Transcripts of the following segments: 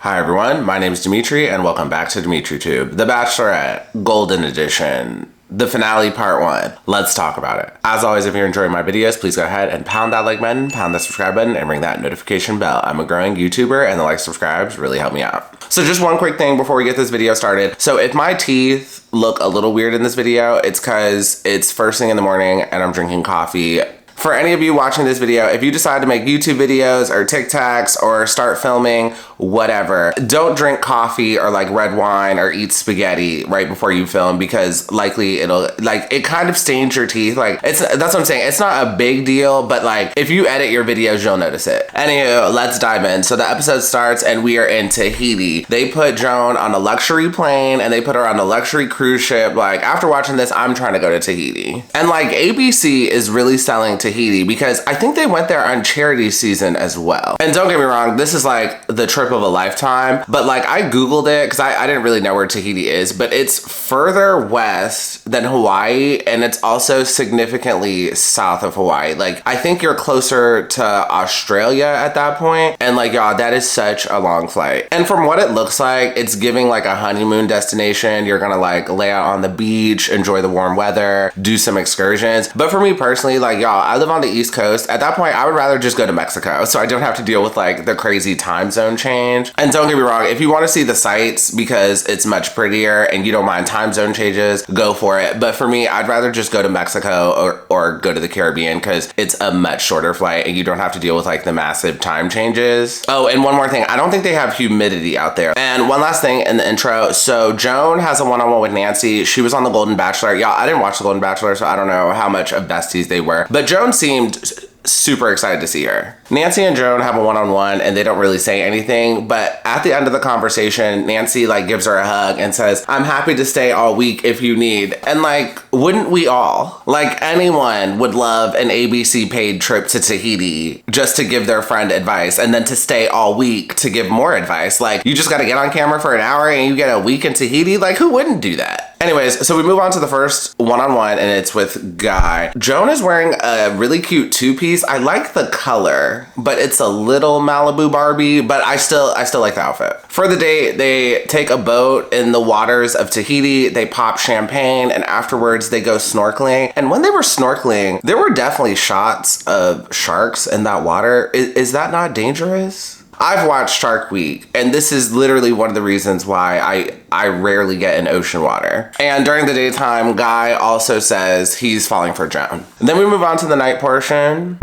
Hi everyone, my name is Dimitri and welcome back to DimitriTube, The Bachelorette, Golden Edition, the finale part 1. Let's talk about it. As always, if you're enjoying my videos, please go ahead and pound that like button, pound that subscribe button, and ring that notification bell. I'm a growing YouTuber and the like subscribes really help me out. So just one quick thing before we get this video started. So if my teeth look a little weird in this video, it's because it's first thing in the morning and I'm drinking coffee. For any of you watching this video, if you decide to make YouTube videos or TikToks or start filming, whatever, don't drink coffee or like red wine or eat spaghetti right before you film because likely it'll, like, it kind of stains your teeth. Like, that's what I'm saying. It's not a big deal, but like, if you edit your videos, you'll notice it. Anywho, let's dive in. So the episode starts and we are in Tahiti. They put Joan on a luxury plane and they put her on a luxury cruise ship. Like, after watching this, I'm trying to go to Tahiti. And like, ABC is really selling Tahiti because I think they went there on charity season as well. And don't get me wrong, this is like the trip of a lifetime, but like I Googled it because I didn't really know where Tahiti is, but it's further west than Hawaii and it's also significantly south of Hawaii. Like I think you're closer to Australia at that point. And like, y'all, that is such a long flight. And from what it looks like, it's giving like a honeymoon destination. You're gonna like lay out on the beach, enjoy the warm weather, do some excursions. But for me personally, like y'all, I live on the East Coast. At that point, I would rather just go to Mexico so I don't have to deal with like the crazy time zone change. And don't get me wrong, if you want to see the sights because it's much prettier and you don't mind time zone changes, go for it. But for me, I'd rather just go to Mexico or go to the Caribbean because it's a much shorter flight and you don't have to deal with like the massive time changes. Oh, and one more thing, I don't think they have humidity out there. And one last thing in the intro. So Joan has a one-on-one with Nancy. She was on the Golden Bachelorette. Y'all, I didn't watch the Golden Bachelor, so I don't know how much of besties they were. But Joan seemed super excited to see her. Nancy and Joan have a one-on-one and they don't really say anything, but at the end of the conversation, Nancy like gives her a hug and says, "I'm happy to stay all week if you need." And like, wouldn't we all? Like anyone would love an ABC paid trip to Tahiti just to give their friend advice and then to stay all week to give more advice. Like you just gotta get on camera for an hour and you get a week in Tahiti. Like who wouldn't do that? Anyways, so we move on to the first one-on-one and it's with Guy. Joan is wearing a really cute two-piece. I like the color, but it's a little Malibu Barbie, but I still like the outfit. For the date, they take a boat in the waters of Tahiti, they pop champagne, and afterwards they go snorkeling. And when they were snorkeling, there were definitely shots of sharks in that water. Is that not dangerous? I've watched Shark Week, and this is literally one of the reasons why I rarely get in ocean water. And during the daytime, Guy also says he's falling for Joan. And then we move on to the night portion.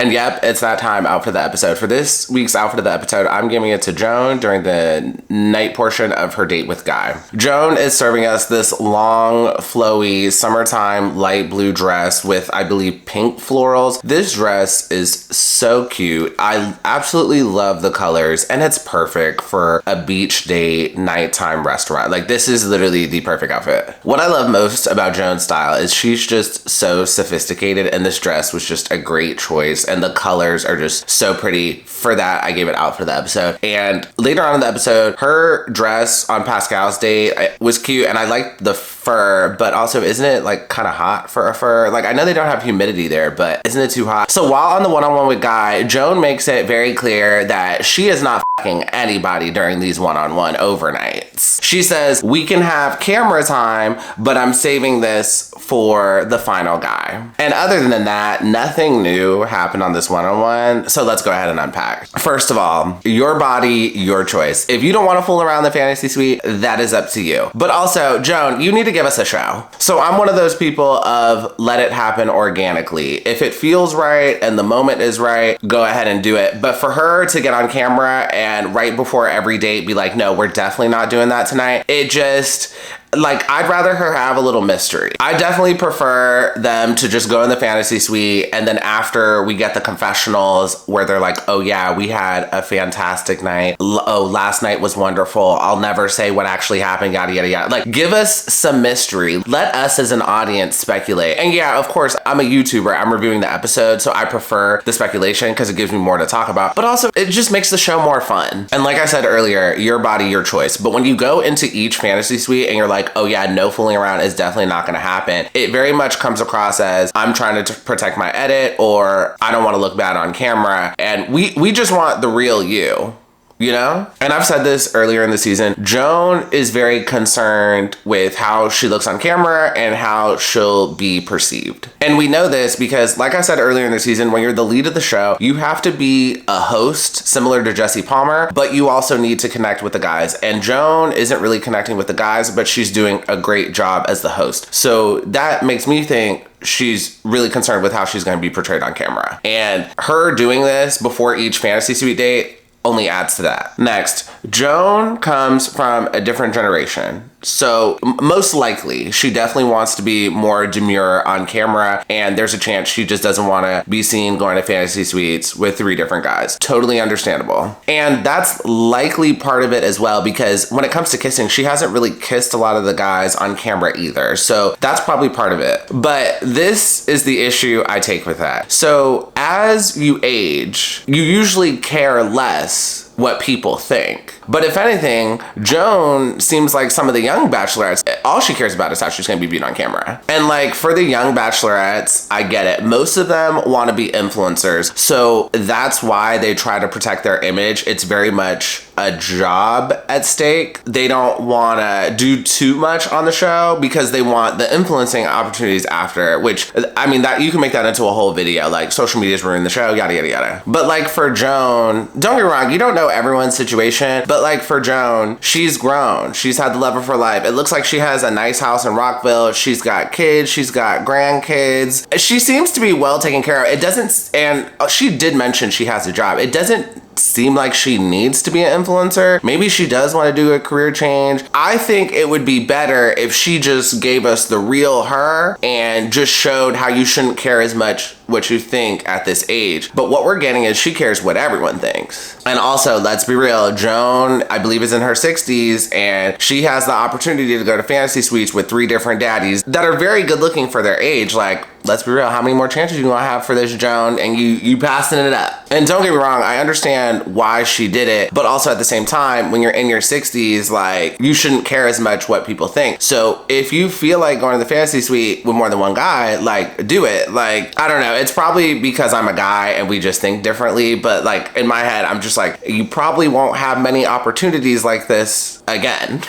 And yep, it's that time outfit of the episode. For this week's outfit of the episode, I'm giving it to Joan during the night portion of her date with Guy. Joan is serving us this long, flowy, summertime light blue dress with, I believe, pink florals. This dress is so cute. I absolutely love the colors and it's perfect for a beach day, nighttime restaurant. Like this is literally the perfect outfit. What I love most about Joan's style is she's just so sophisticated and this dress was just a great choice. And the colors are just so pretty. For that, I gave it out for the episode. And later on in the episode, her dress on Pascal's date was cute and I liked the fur, but also isn't it like kind of hot for a fur? Like I know they don't have humidity there, but isn't it too hot? So while on the one-on-one with Guy, Joan makes it very clear that she is not fucking anybody during these one-on-one overnights. She says, "We can have camera time, but I'm saving this for the final guy." And other than that, nothing new happened on this one-on-one. So let's go ahead and unpack. First of all, your body, your choice. If you don't want to fool around the fantasy suite, that is up to you. But also, Joan, you need to give us a show. So I'm one of those people of let it happen organically. If it feels right and the moment is right, go ahead and do it. But for her to get on camera and right before every date be like, "No, we're definitely not doing that tonight," it just, like, I'd rather her have a little mystery. I definitely prefer them to just go in the fantasy suite and then after we get the confessionals where they're like, "Oh yeah, we had a fantastic night. Oh, last night was wonderful. I'll never say what actually happened, yada, yada, yada." Like, give us some mystery. Let us as an audience speculate. And yeah, of course, I'm a YouTuber. I'm reviewing the episode, so I prefer the speculation because it gives me more to talk about. But also, it just makes the show more fun. And like I said earlier, your body, your choice. But when you go into each fantasy suite and you're like, like, oh yeah, no fooling around is definitely not going to happen. It very much comes across as I'm trying to protect my edit, or I don't want to look bad on camera. And we just want the real you. You know? And I've said this earlier in the season, Joan is very concerned with how she looks on camera and how she'll be perceived. And we know this because, like I said earlier in the season, when you're the lead of the show, you have to be a host similar to Jesse Palmer, but you also need to connect with the guys. And Joan isn't really connecting with the guys, but she's doing a great job as the host. So that makes me think she's really concerned with how she's going to be portrayed on camera. And her doing this before each fantasy suite date only adds to that. Next, Joan comes from a different generation. So most likely she definitely wants to be more demure on camera, and there's a chance she just doesn't want to be seen going to fantasy suites with 3 different guys. Totally understandable. And that's likely part of it as well, because when it comes to kissing, she hasn't really kissed a lot of the guys on camera either. So that's probably part of it. But this is the issue I take with that. So as you age, you usually care less what people think. But if anything, Joan seems like some of the young bachelorettes, all she cares about is how she's gonna be viewed on camera. And like for the young bachelorettes, I get it. Most of them wanna be influencers. So that's why they try to protect their image. It's very much a job at stake. They don't wanna do too much on the show because they want the influencing opportunities after, which, I mean, that you can make that into a whole video, like social media's ruining the show, yada, yada, yada. But like for Joan, don't get me wrong, you don't know everyone's situation, but like for Joan, she's grown. She's had the love of her life. It looks like she has a nice house in Rockville. She's got kids. She's got grandkids. She seems to be well taken care of. It doesn't, and she did mention she has a job. It doesn't seem like she needs to be an influencer. Maybe she does want to do a career change. I think it would be better if she just gave us the real her and just showed how you shouldn't care as much what you think at this age. But what we're getting is she cares what everyone thinks. And also, let's be real, Joan, I believe, is in her 60s, and she has the opportunity to go to fantasy suites with 3 different daddies that are very good looking for their age. Like, let's be real, how many more chances do you want to have for this, Joan? And you passing it up. And don't get me wrong, I understand why she did it, but also at the same time, when you're in your 60s, like, you shouldn't care as much what people think. So if you feel like going to the fantasy suite with more than one guy, like, do it. Like, I don't know, it's probably because I'm a guy and we just think differently, but like in my head, I'm just like, you probably won't have many opportunities like this again.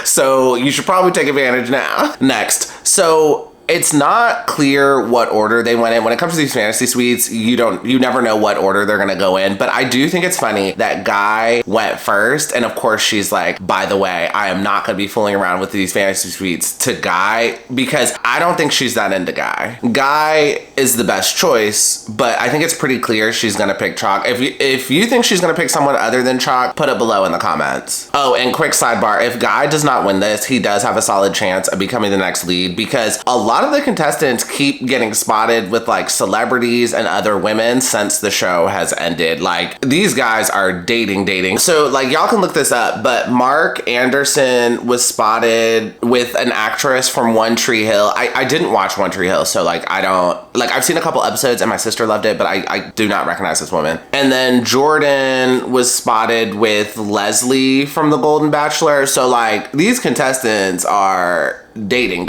So you should probably take advantage now. Next. So it's not clear what order they went in. When it comes to these fantasy suites, you never know what order they're gonna go in. But I do think it's funny that Guy went first. And of course she's like, by the way, I am not gonna be fooling around with these fantasy suites to Guy, because I don't think she's that into Guy. Guy is the best choice, but I think it's pretty clear she's gonna pick Chalk. If you think she's gonna pick someone other than Chalk, put it below in the comments. Oh, and quick sidebar, if Guy does not win this, he does have a solid chance of becoming the next lead, because a lot of the contestants keep getting spotted with like celebrities and other women since the show has ended. Like, these guys are dating. So like, y'all can look this up, but Mark Anderson was spotted with an actress from One Tree Hill. I didn't watch One Tree Hill, so like, I don't, like, I've seen a couple episodes and my sister loved it, but I do not recognize this woman. And then Jordan was spotted with Leslie from the Golden Bachelor. So like, these contestants are dating.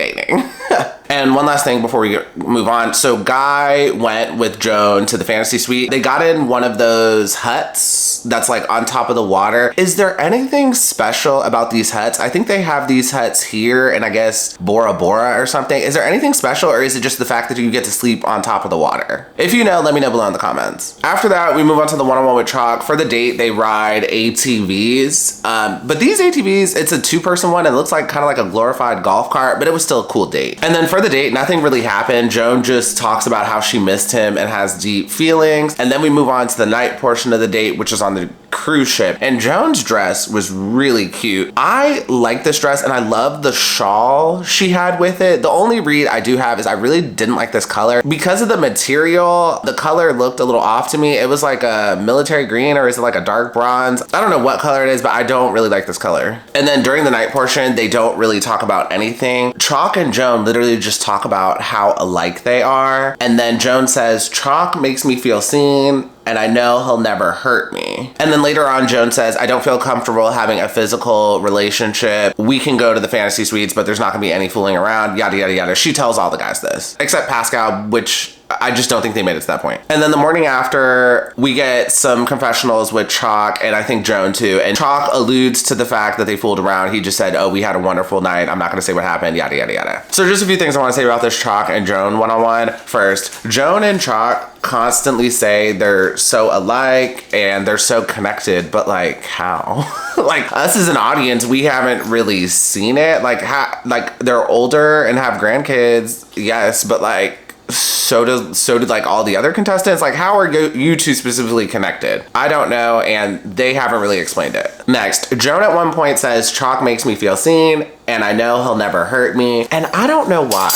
And one last thing before we move on. So Guy went with Joan to the fantasy suite. They got in one of those huts that's like on top of the water. Is there anything special about these huts? I think they have these huts here and I guess Bora Bora or something. Is there anything special, or is it just the fact that you get to sleep on top of the water? If you know, let me know below in the comments. After that, we move on to the one-on-one with Chalk. For the date, they ride ATVs. But these ATVs, it's a 2-person one. It looks like kind of like a glorified golf cart, but it was still a cool date. And then for the date, nothing really happened. Joan just talks about how she missed him and has deep feelings. And then we move on to the night portion of the date, which is on the cruise ship. And Joan's dress was really cute. I like this dress and I love the shawl she had with it. The only read I do have is I really didn't like this color. Because of the material, the color looked a little off to me. It was like a military green, or is it like a dark bronze? I don't know what color it is, but I don't really like this color. And then during the night portion, they don't really talk about anything. Chalk and Joan literally just talk about how alike they are. And then Joan says, Chalk makes me feel seen and I know he'll never hurt me. And then later on, Joan says, I don't feel comfortable having a physical relationship. We can go to the fantasy suites, but there's not gonna be any fooling around, yada, yada, yada. She tells all the guys this, except Pascal, which I just don't think they made it to that point. And then the morning after, we get some confessionals with Chalk, and I think Joan too. And Chalk alludes to the fact that they fooled around. He just said, oh, we had a wonderful night. I'm not gonna say what happened, yada, yada, yada. So just a few things I wanna say about this Chalk and Joan one-on-one. First, Joan and Chalk constantly say they're so alike and they're so connected, but like, how? Like, us as an audience, we haven't really seen it. Like, like they're older and have grandkids, yes, but like, so did like all the other contestants. Like, how are you two specifically connected? I don't know, and they haven't really explained it. Next, Joan at one point says, Chalk makes me feel seen, and I know he'll never hurt me. And I don't know why,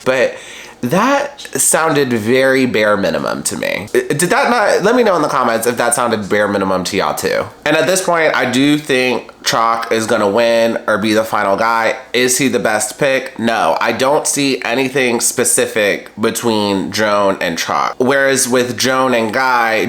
but that sounded very bare minimum to me. Did that not? Let me know in the comments if that sounded bare minimum to y'all too. And at this point, I do think Chalk is gonna win or be the final guy. Is he the best pick? No, I don't see anything specific between Joan and Chalk. Whereas with Joan and Guy,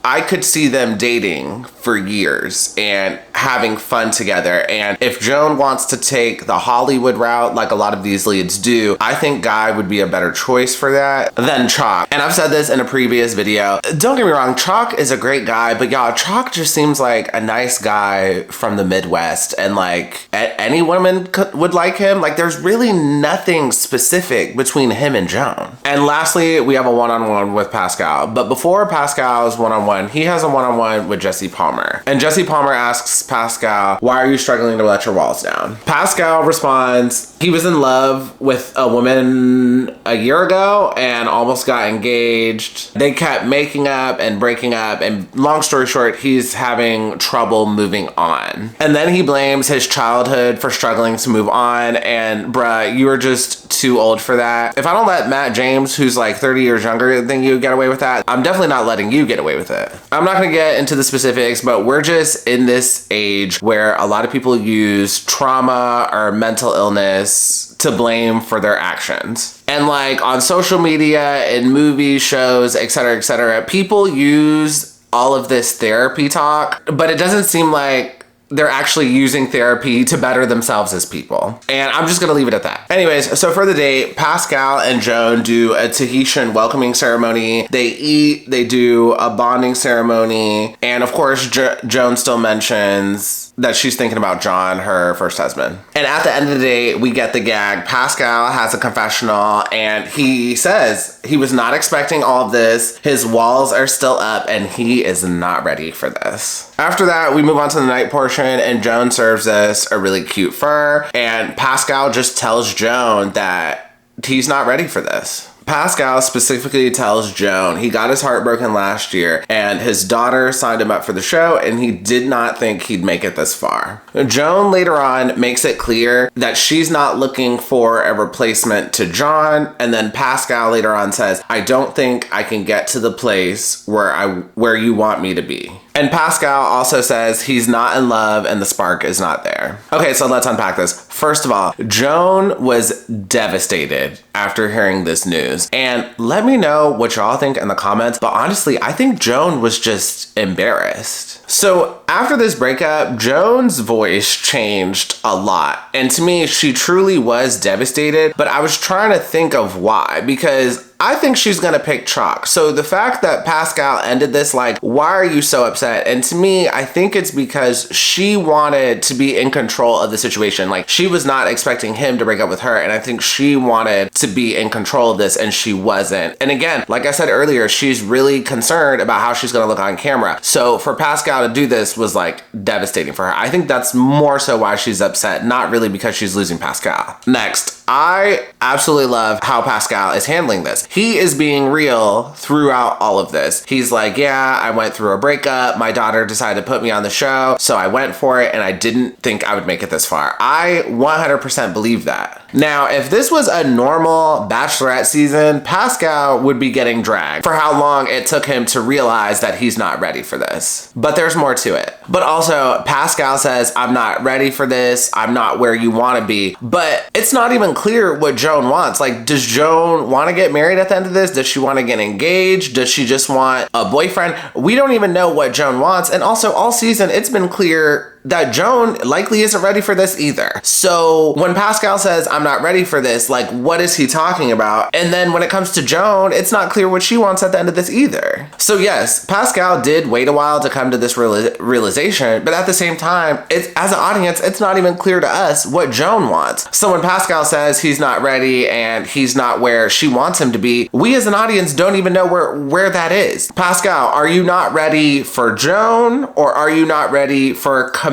I could see them dating for years and having fun together. And if Joan wants to take the Hollywood route, like a lot of these leads do, I think Guy would be a better choice for that than Chalk. And I've said this in a previous video. Don't get me wrong, Chalk is a great guy, but y'all, Chalk just seems like a nice guy from the Midwest, and like any woman would like him. Like, there's really nothing specific between him and Joan. And lastly, we have a one-on-one with Pascal. But before Pascal's one-on-one, he has a one-on-one with Jesse Palmer. And Jesse Palmer asks Pascal, why are you struggling to let your walls down? Pascal responds, he was in love with a woman a year ago and almost got engaged. They kept making up and breaking up, and long story short, he's having trouble moving on. And then he blames his childhood for struggling to move on, and bruh, you were just too old for that. If I don't let Matt James, who's like 30 years younger than you, get away with that, I'm definitely not letting you get away with it. I'm not gonna get into the specifics, but we're just in this age where a lot of people use trauma or mental illness to blame for their actions. And like on social media, in movies, shows, etc., people use all of this therapy talk, but it doesn't seem like they're actually using therapy to better themselves as people. And I'm just gonna leave it at that. Anyways, so for the date, Pascal and Joan do a Tahitian welcoming ceremony. They eat, they do a bonding ceremony, and of course, Joan still mentions that she's thinking about John, her first husband. And at the end of the day, we get the gag. Pascal has a confessional, and he says he was not expecting all of this. His walls are still up, and he is not ready for this. After that, we move on to the night portion, and Joan serves us a really cute fur, and Pascal just tells Joan that he's not ready for this. Pascal specifically tells Joan he got his heart broken last year, and his daughter signed him up for the show, and he did not think he'd make it this far. Joan later on makes it clear that she's not looking for a replacement to John, and then Pascal later on says, I don't think I can get to the place where you want me to be. And Pascal also says he's not in love and the spark is not there. Okay, so let's unpack this. First of all, Joan was devastated after hearing this news. And let me know what y'all think in the comments, but honestly, I think Joan was just embarrassed. So after this breakup, Joan's voice changed a lot. And to me, she truly was devastated, but I was trying to think of why, because I think she's gonna pick Chalk. So the fact that Pascal ended this like, why are you so upset? And to me, I think it's because she wanted to be in control of the situation. Like, she was not expecting him to break up with her, and I think she wanted to be in control of this, and she wasn't. And again, like I said earlier, she's really concerned about how she's gonna look on camera. So for Pascal to do this was like devastating for her. I think that's more so why she's upset, not really because she's losing Pascal. Next, I absolutely love how Pascal is handling this. He is being real throughout all of this. He's like, yeah, I went through a breakup. My daughter decided to put me on the show, so I went for it, and I didn't think I would make it this far. I 100% believe that. Now, if this was a normal Bachelorette season, Pascal would be getting dragged for how long it took him to realize that he's not ready for this. But there's more to it. But also, Pascal says, I'm not ready for this. I'm not where you want to be. But it's not even clear what Joan wants. Like, does Joan want to get married at the end of this? Does she want to get engaged? Does she just want a boyfriend? We don't even know what Joan wants. And also, all season, it's been clear that Joan likely isn't ready for this either. So when Pascal says, I'm not ready for this, like, what is he talking about? And then when it comes to Joan, it's not clear what she wants at the end of this either. So yes, Pascal did wait a while to come to this realization, but at the same time, as an audience, it's not even clear to us what Joan wants. So when Pascal says he's not ready and he's not where she wants him to be, we as an audience don't even know where that is. Pascal, are you not ready for Joan, or are you not ready for commitment?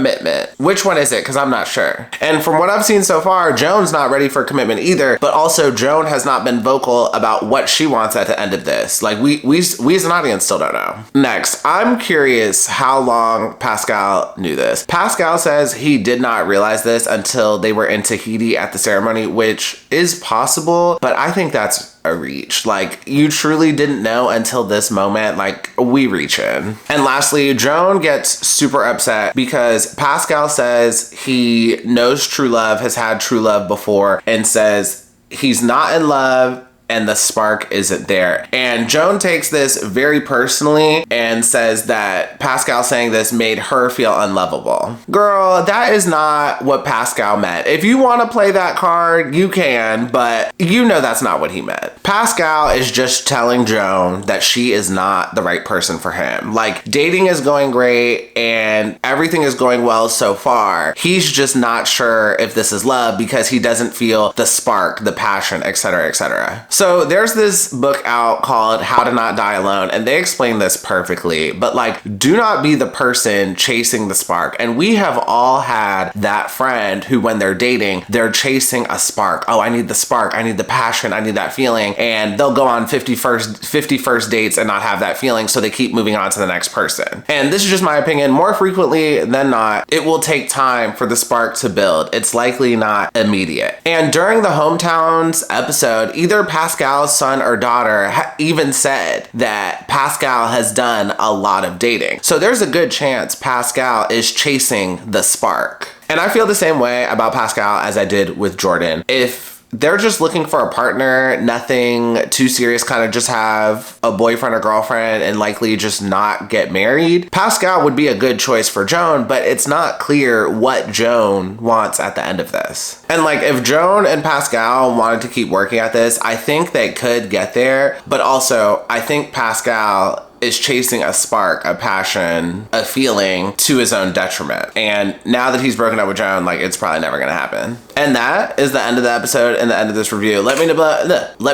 Which one is it? Because I'm not sure. And from what I've seen so far, Joan's not ready for commitment either, but also Joan has not been vocal about what she wants at the end of this. Like, we as an audience still don't know. Next, I'm curious how long Pascal knew this. Pascal says he did not realize this until they were in Tahiti at the ceremony, which is possible, but I think that's a reach. Like, you truly didn't know until this moment. Like, we reach in. And lastly, Joan gets super upset because Pascal says he knows true love, has had true love before, and says he's not in love and the spark isn't there. And Joan takes this very personally and says that Pascal saying this made her feel unlovable. Girl, that is not what Pascal meant. If you want to play that card, you can, but you know that's not what he meant. Pascal is just telling Joan that she is not the right person for him. Like, dating is going great and everything is going well so far. He's just not sure if this is love because he doesn't feel the spark, the passion, etc., etc. So there's this book out called How to Not Die Alone, and they explain this perfectly, but like, do not be the person chasing the spark. And we have all had that friend who, when they're dating, they're chasing a spark. Oh, I need the spark, I need the passion, I need that feeling. And they'll go on 50 first dates and not have that feeling, so they keep moving on to the next person. And this is just my opinion. More frequently than not, it will take time for the spark to build. It's likely not immediate. And during the Hometowns episode, either Pascal's son or daughter even said that Pascal has done a lot of dating. So there's a good chance Pascal is chasing the spark. And I feel the same way about Pascal as I did with Jordan. If they're just looking for a partner, nothing too serious, kind of just have a boyfriend or girlfriend and likely just not get married, Pascal would be a good choice for Joan, but it's not clear what Joan wants at the end of this. And like, if Joan and Pascal wanted to keep working at this, I think they could get there, but also I think Pascal is chasing a spark, a passion, a feeling to his own detriment. And now that he's broken up with Joan, like, it's probably never gonna happen. And that is the end of the episode and the end of this review. Let me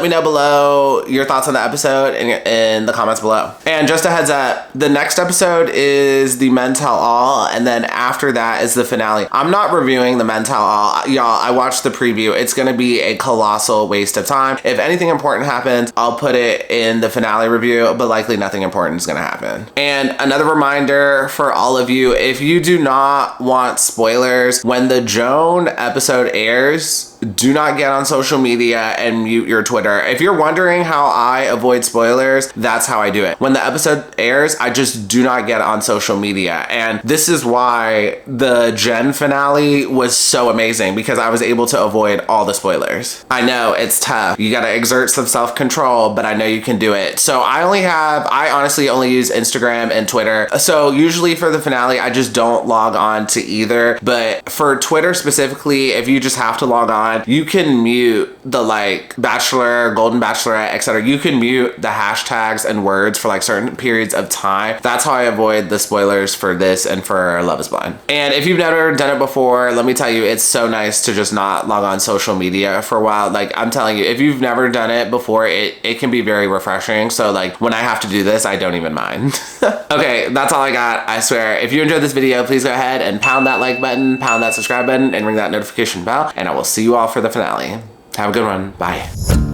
know below your thoughts on the episode in the comments below. And just a heads up, the next episode is the Men Tell All, and then after that is the finale. I'm not reviewing the Men Tell All. Y'all, I watched the preview. It's gonna be a colossal waste of time. If anything important happens, I'll put it in the finale review, but likely nothing important is gonna happen. And another reminder for all of you, if you do not want spoilers, when the Joan episode airs, do not get on social media and mute your Twitter. If you're wondering how I avoid spoilers, that's how I do it. When the episode airs, I just do not get on social media. And this is why the Jen finale was so amazing, because I was able to avoid all the spoilers. I know it's tough. You gotta exert some self-control, but I know you can do it. So I honestly only use Instagram and Twitter. So usually for the finale, I just don't log on to either. But for Twitter specifically, if you just have to log on, you can mute the like Bachelor, Golden Bachelorette, etc. You can mute the hashtags and words for like certain periods of time. That's how I avoid the spoilers for this and for Love is Blind. And if you've never done it before, let me tell you, it's so nice to just not log on social media for a while. Like, I'm telling you, if you've never done it before, it can be very refreshing. So like, when I have to do this, I don't even mind. Okay, that's all I got. I swear, if you enjoyed this video, please go ahead and pound that like button, pound that subscribe button, and ring that notification bell, and I will see you all for the finale. Have a good one. Bye.